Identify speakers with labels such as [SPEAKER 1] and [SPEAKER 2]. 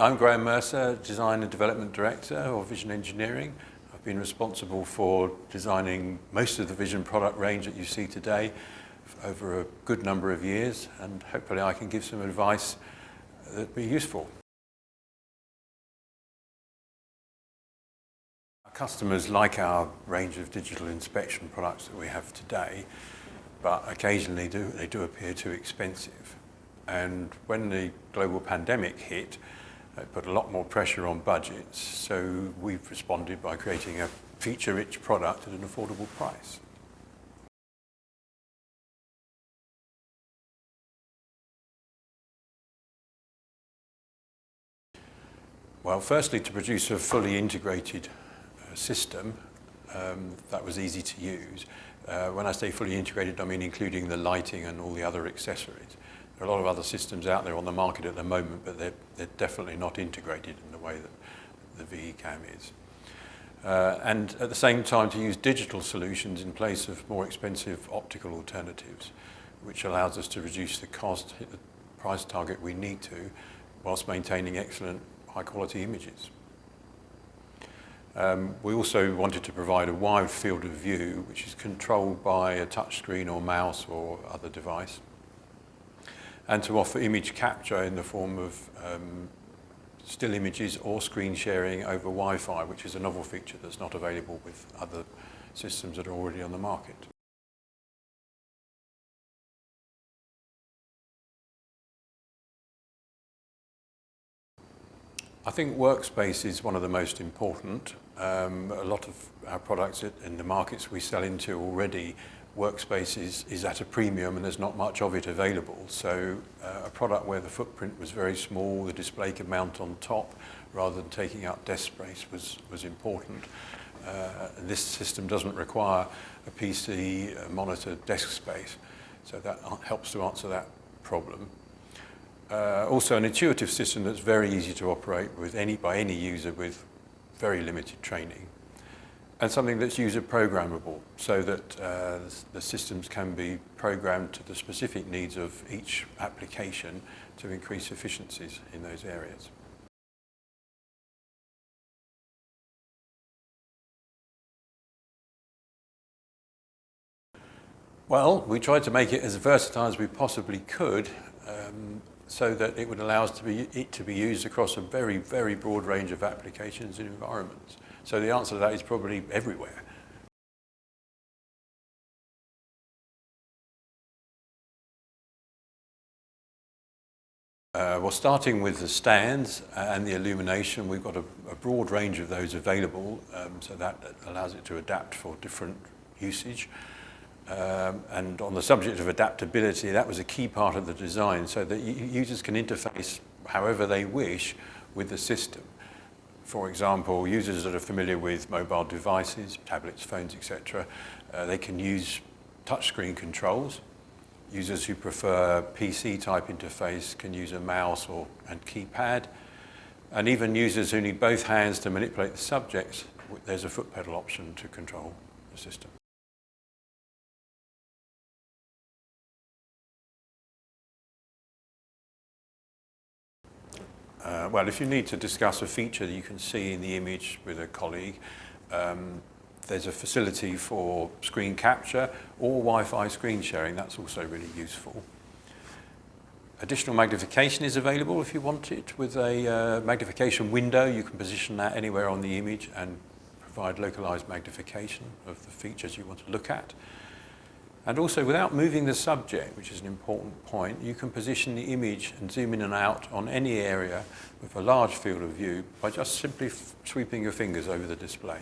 [SPEAKER 1] I'm Graham Mercer, Design and Development Director of Vision Engineering. I've been responsible for designing most of the Vision product range that you see today over a good number of years, and hopefully I can give some advice that'd be useful. Our customers like our range of digital inspection products that we have today, but occasionally they do appear too expensive. And when the global pandemic hit, it put a lot more pressure on budgets, so we've responded by creating a feature-rich product at an affordable price. Well, firstly, to produce a fully integrated system that was easy to use. When I say fully integrated, I mean including the lighting and all the other accessories. There are a lot of other systems out there on the market at the moment, but they're definitely not integrated in the way that the VE-Cam is. And at the same time, to use digital solutions in place of more expensive optical alternatives, which allows us to reduce the cost, hit the price target we need to, whilst maintaining excellent high-quality images. We also wanted to provide a wide field of view, which is controlled by a touchscreen or mouse or other device, and to offer image capture in the form of still images or screen sharing over Wi-Fi, which is a novel feature that's not available with other systems that are already on the market. I think workspace is one of the most important. A lot of our products in the markets we sell into already, workspace is at a premium and there's not much of it available. So a product where the footprint was very small, the display could mount on top rather than taking up desk space was important. This system doesn't require a PC, monitor, desk space, so that helps to answer that problem. Also an intuitive system that's very easy to operate with by any user with very limited training. And something that's user programmable, so that the systems can be programmed to the specific needs of each application to increase efficiencies in those areas. Well, we tried to make it as versatile as we possibly could, so that it would allow us to be used across a very, very broad range of applications and environments. So the answer to that is probably everywhere. Well, starting with the stands and the illumination, we've got a broad range of those available, so that allows it to adapt for different usage. And on the subject of adaptability, that was a key part of the design, so that users can interface however they wish with the system. For example, users that are familiar with mobile devices, tablets, phones, etc., they can use touchscreen controls. Users who prefer PC-type interface can use a mouse and keypad. And even users who need both hands to manipulate the subjects, there's a foot pedal option to control the system. Well, if you need to discuss a feature that you can see in the image with a colleague, there's a facility for screen capture or Wi-Fi screen sharing. That's also really useful. Additional magnification is available if you want it. With a magnification window, you can position that anywhere on the image and provide localized magnification of the features you want to look at. And also, without moving the subject, which is an important point, you can position the image and zoom in and out on any area with a large field of view by just simply sweeping your fingers over the display.